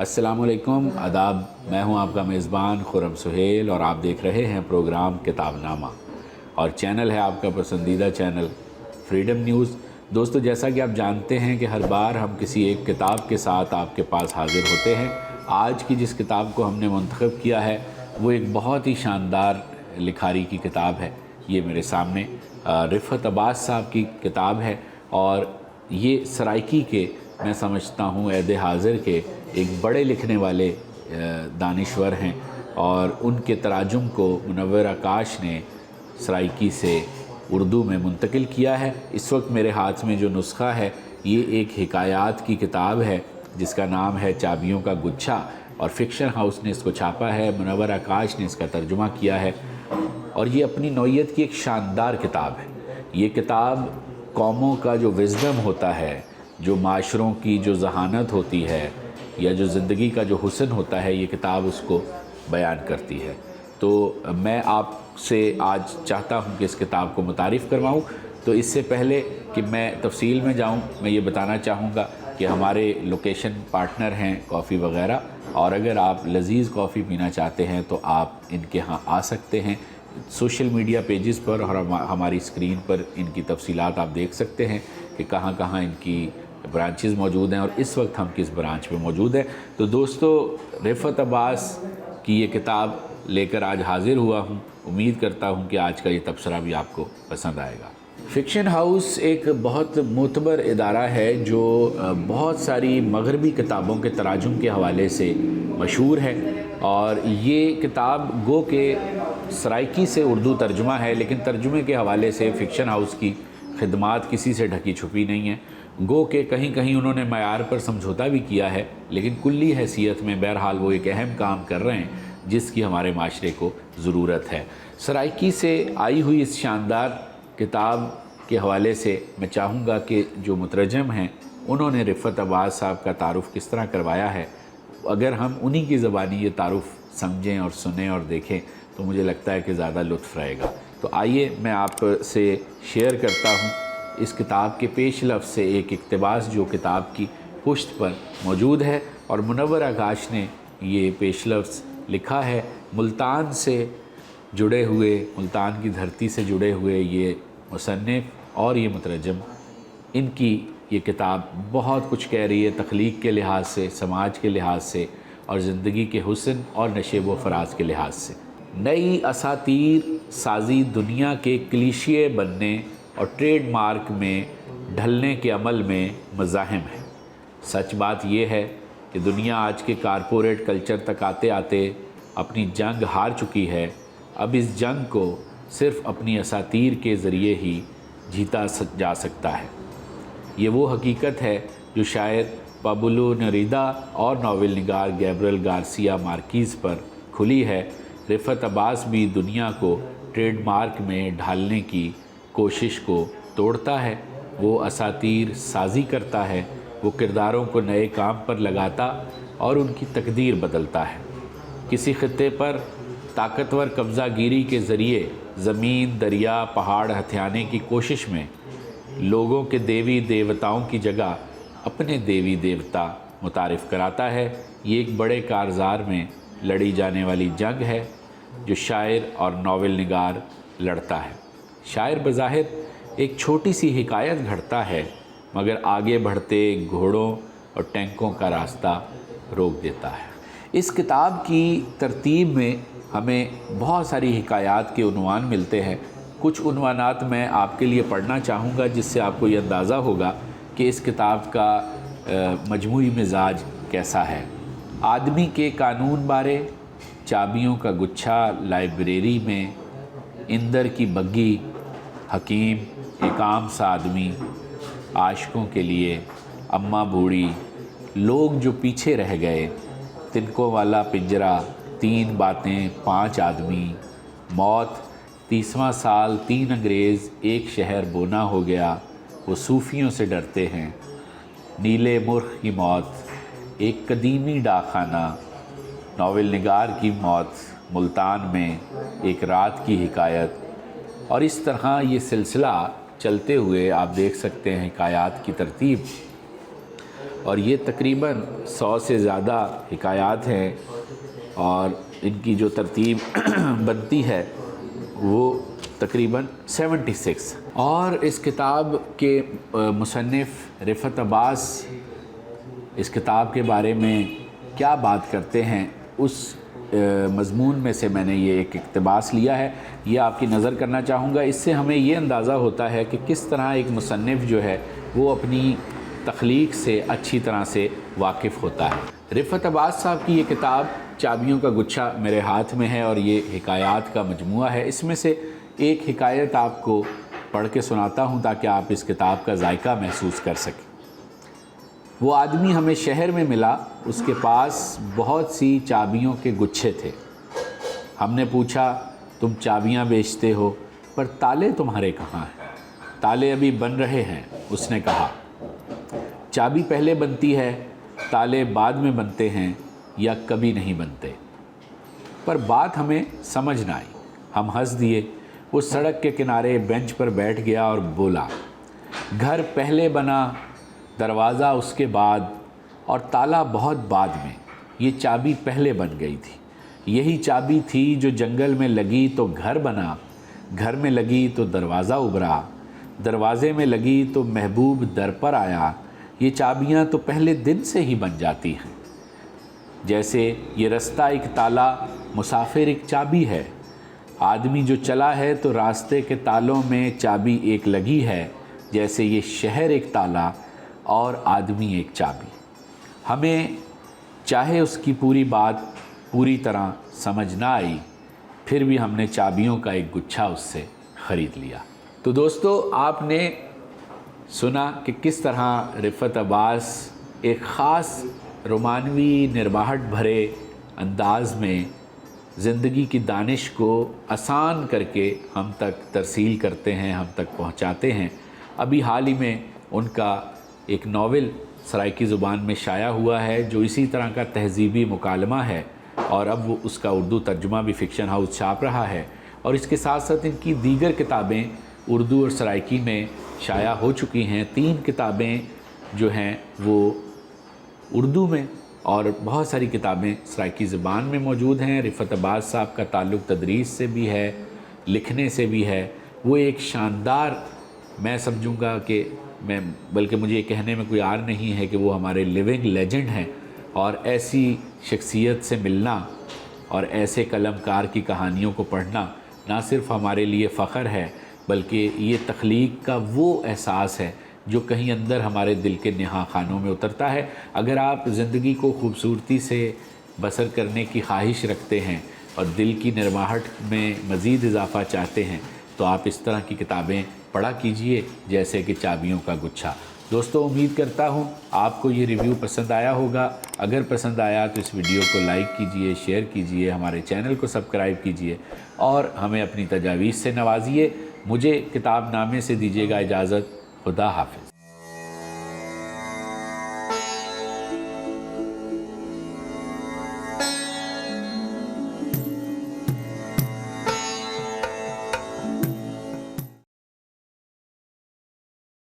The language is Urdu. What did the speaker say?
السلام علیکم، آداب۔ میں ہوں آپ کا میزبان خرم سہیل اور آپ دیکھ رہے ہیں پروگرام کتاب نامہ، اور چینل ہے آپ کا پسندیدہ چینل فریڈم نیوز۔ دوستو، جیسا کہ آپ جانتے ہیں کہ ہر بار ہم کسی ایک کتاب کے ساتھ آپ کے پاس حاضر ہوتے ہیں۔ آج کی جس کتاب کو ہم نے منتخب کیا ہے وہ ایک بہت ہی شاندار لکھاری کی کتاب ہے۔ یہ میرے سامنے رفعت عباس صاحب کی کتاب ہے، اور یہ سرائکی کے، میں سمجھتا ہوں عہد حاضر کے ایک بڑے لکھنے والے دانشور ہیں، اور ان کے تراجم کو منور آکاش نے سرائکی سے اردو میں منتقل کیا ہے۔ اس وقت میرے ہاتھ میں جو نسخہ ہے یہ ایک حکایات کی کتاب ہے جس کا نام ہے چابیوں کا گچھا، اور فکشن ہاؤس نے اس کو چھاپا ہے، منور آکاش نے اس کا ترجمہ کیا ہے، اور یہ اپنی نوعیت کی ایک شاندار کتاب ہے۔ یہ کتاب قوموں کا جو وزڈم ہوتا ہے، جو معاشروں کی جو ذہانت ہوتی ہے، یا جو زندگی کا جو حسن ہوتا ہے، یہ کتاب اس کو بیان کرتی ہے۔ تو میں آپ سے آج چاہتا ہوں کہ اس کتاب کو متعارف کرواؤں۔ تو اس سے پہلے کہ میں تفصیل میں جاؤں، میں یہ بتانا چاہوں گا کہ ہمارے لوکیشن پارٹنر ہیں کافی وغیرہ، اور اگر آپ لذیذ کافی پینا چاہتے ہیں تو آپ ان کے ہاں آ سکتے ہیں۔ سوشل میڈیا پیجز پر اور ہماری اسکرین پر ان کی تفصیلات آپ دیکھ سکتے ہیں کہ کہاں کہاں ان کی برانچز موجود ہیں، اور اس وقت ہم کس برانچ پہ موجود ہیں۔ تو دوستو، رفعت عباس کی یہ کتاب لے کر آج حاضر ہوا ہوں۔ امید کرتا ہوں کہ آج کا یہ تبصرہ بھی آپ کو پسند آئے گا۔ فکشن ہاؤس ایک بہت معتبر ادارہ ہے جو بہت ساری مغربی کتابوں کے تراجم کے حوالے سے مشہور ہے، اور یہ کتاب گو کہ سرائکی سے اردو ترجمہ ہے، لیکن ترجمے کے حوالے سے فکشن ہاؤس کی خدمات کسی سے ڈھکی چھپی نہیں ہیں۔ گو کہ کہیں کہیں انہوں نے معیار پر سمجھوتا بھی کیا ہے، لیکن کلی حیثیت میں بہرحال وہ ایک اہم کام کر رہے ہیں جس کی ہمارے معاشرے کو ضرورت ہے۔ سرائکی سے آئی ہوئی اس شاندار کتاب کے حوالے سے میں چاہوں گا کہ جو مترجم ہیں انہوں نے رفعت عباس صاحب کا تعارف کس طرح کروایا ہے، اگر ہم انہی کی زبانی یہ تعارف سمجھیں اور سنیں اور دیکھیں تو مجھے لگتا ہے کہ زیادہ لطف رہے گا۔ تو آئیے میں آپ سے شیئر کرتا ہوں اس کتاب کے پیش لفظ سے ایک اقتباس جو کتاب کی پشت پر موجود ہے، اور منور آکاش نے یہ پیش لفظ لکھا ہے۔ ملتان سے جڑے ہوئے، ملتان کی دھرتی سے جڑے ہوئے یہ مصنف اور یہ مترجم، ان کی یہ کتاب بہت کچھ کہہ رہی ہے تخلیق کے لحاظ سے، سماج کے لحاظ سے، اور زندگی کے حسن اور نشیب و فراز کے لحاظ سے۔ نئی اساطیر سازی دنیا کے کلیشے بننے اور ٹریڈ مارک میں ڈھلنے کے عمل میں مزاحم ہے۔ سچ بات یہ ہے کہ دنیا آج کے کارپوریٹ کلچر تک آتے آتے اپنی جنگ ہار چکی ہے۔ اب اس جنگ کو صرف اپنی اساطیر کے ذریعے ہی جیتا جا سکتا ہے۔ یہ وہ حقیقت ہے جو شاعر پابلو نیرودا اور ناول نگار گیبریل گارسیا مارکیز پر کھلی ہے۔ رفعت عباس بھی دنیا کو ٹریڈ مارک میں ڈھالنے کی کوشش کو توڑتا ہے۔ وہ اساطیر سازی کرتا ہے، وہ کرداروں کو نئے کام پر لگاتا اور ان کی تقدیر بدلتا ہے۔ کسی خطے پر طاقتور قبضہ گیری کے ذریعے زمین، دریا، پہاڑ ہتھیانے کی کوشش میں لوگوں کے دیوی دیوتاؤں کی جگہ اپنے دیوی دیوتا متعارف کراتا ہے۔ یہ ایک بڑے کارزار میں لڑی جانے والی جنگ ہے جو شاعر اور ناول نگار لڑتا ہے۔ شاعر بظاہر ایک چھوٹی سی حکایت گھڑتا ہے، مگر آگے بڑھتے گھوڑوں اور ٹینکوں کا راستہ روک دیتا ہے۔ اس کتاب کی ترتیب میں ہمیں بہت ساری حکایات کے عنوان ملتے ہیں۔ کچھ عنوانات میں آپ کے لیے پڑھنا چاہوں گا جس سے آپ کو یہ اندازہ ہوگا کہ اس کتاب کا مجموعی مزاج کیسا ہے۔ آدمی کے قانون بارے، چابیوں کا گچھا لائبریری میں، اندر کی بگی، حکیم، ایک عام سا آدمی، عاشقوں کے لیے، اماں بوڑھی، لوگ جو پیچھے رہ گئے، تنکوں والا پنجرا، 3 باتیں 5 آدمی، موت، 30واں سال، 3 انگریز، 1 شہر بونا ہو گیا، وہ صوفیوں سے ڈرتے ہیں، نیلے مرخ کی موت، ایک قدیمی ڈاک خانہ، ناول نگار کی موت، ملتان میں ایک رات کی حکایت، اور اس طرح یہ سلسلہ چلتے ہوئے آپ دیکھ سکتے ہیں حکایات کی ترتیب۔ اور یہ تقریباً 100 سے زیادہ حکایات ہیں، اور ان کی جو ترتیب بنتی ہے وہ تقریباً 76۔ اور اس کتاب کے مصنف رفعت عباس اس کتاب کے بارے میں کیا بات کرتے ہیں، اس مضمون میں سے میں نے یہ ایک اقتباس لیا ہے، یہ آپ کی نظر کرنا چاہوں گا۔ اس سے ہمیں یہ اندازہ ہوتا ہے کہ کس طرح ایک مصنف جو ہے وہ اپنی تخلیق سے اچھی طرح سے واقف ہوتا ہے۔ رفعت عباس صاحب کی یہ کتاب چابیوں کا گچھا میرے ہاتھ میں ہے، اور یہ حکایات کا مجموعہ ہے۔ اس میں سے ایک حکایت آپ کو پڑھ کے سناتا ہوں تاکہ آپ اس کتاب کا ذائقہ محسوس کر سکیں۔ وہ آدمی ہمیں شہر میں ملا، اس کے پاس بہت سی چابیوں کے گچھے تھے۔ ہم نے پوچھا تم چابیاں بیچتے ہو، پر تالے تمہارے کہاں ہیں؟ تالے ابھی بن رہے ہیں، اس نے کہا۔ چابی پہلے بنتی ہے، تالے بعد میں بنتے ہیں، یا کبھی نہیں بنتے؟ پر بات ہمیں سمجھ نہ آئی۔ ہم ہنس دیے۔ وہ سڑک کے کنارے بینچ پر بیٹھ گیا اور بولا، گھر پہلے بنا، دروازہ اس کے بعد، اور تالا بہت بعد میں۔ یہ چابی پہلے بن گئی تھی۔ یہی چابی تھی جو جنگل میں لگی تو گھر بنا، گھر میں لگی تو دروازہ ابھرا، دروازے میں لگی تو محبوب در پر آیا۔ یہ چابیاں تو پہلے دن سے ہی بن جاتی ہیں۔ جیسے یہ رستہ ایک تالا، مسافر ایک چابی ہے۔ آدمی جو چلا ہے تو راستے کے تالوں میں چابی ایک لگی ہے، جیسے یہ شہر ایک تالا اور آدمی ایک چابی۔ ہمیں چاہے اس کی پوری بات پوری طرح سمجھ نہ آئی، پھر بھی ہم نے چابیوں کا ایک گچھا اس سے خرید لیا۔ تو دوستو، آپ نے سنا کہ کس طرح رفعت عباس ایک خاص رومانوی نرباہٹ بھرے انداز میں زندگی کی دانش کو آسان کر کے ہم تک ترسیل کرتے ہیں، ہم تک پہنچاتے ہیں۔ ابھی حال ہی میں ان کا ایک ناول سرائیکی زبان میں شائع ہوا ہے، جو اسی طرح کا تہذیبی مکالمہ ہے، اور اب وہ اس کا اردو ترجمہ بھی فکشن ہاؤس چھاپ رہا ہے۔ اور اس کے ساتھ ساتھ ان کی دیگر کتابیں اردو اور سرائیکی میں شائع ہو چکی ہیں۔ 3 کتابیں جو ہیں وہ اردو میں، اور بہت ساری کتابیں سرائیکی زبان میں موجود ہیں۔ رفعت عباس صاحب کا تعلق تدریس سے بھی ہے، لکھنے سے بھی ہے۔ وہ ایک شاندار، میں سمجھوں گا کہ بلکہ مجھے یہ کہنے میں کوئی عار نہیں ہے کہ وہ ہمارے لیونگ لیجنڈ ہیں، اور ایسی شخصیت سے ملنا اور ایسے قلم کار کی کہانیوں کو پڑھنا نہ صرف ہمارے لیے فخر ہے، بلکہ یہ تخلیق کا وہ احساس ہے جو کہیں اندر ہمارے دل کے نہا خانوں میں اترتا ہے۔ اگر آپ زندگی کو خوبصورتی سے بسر کرنے کی خواہش رکھتے ہیں اور دل کی نرماہٹ میں مزید اضافہ چاہتے ہیں، تو آپ اس طرح کی کتابیں پڑھا کیجئے، جیسے کہ چابیوں کا گچھا۔ دوستو، امید کرتا ہوں آپ کو یہ ریویو پسند آیا ہوگا۔ اگر پسند آیا تو اس ویڈیو کو لائک کیجئے، شیئر کیجئے، ہمارے چینل کو سبسکرائب کیجئے، اور ہمیں اپنی تجاویز سے نوازیے۔ مجھے کتاب نامے سے دیجیے گا اجازت۔ خدا حافظ۔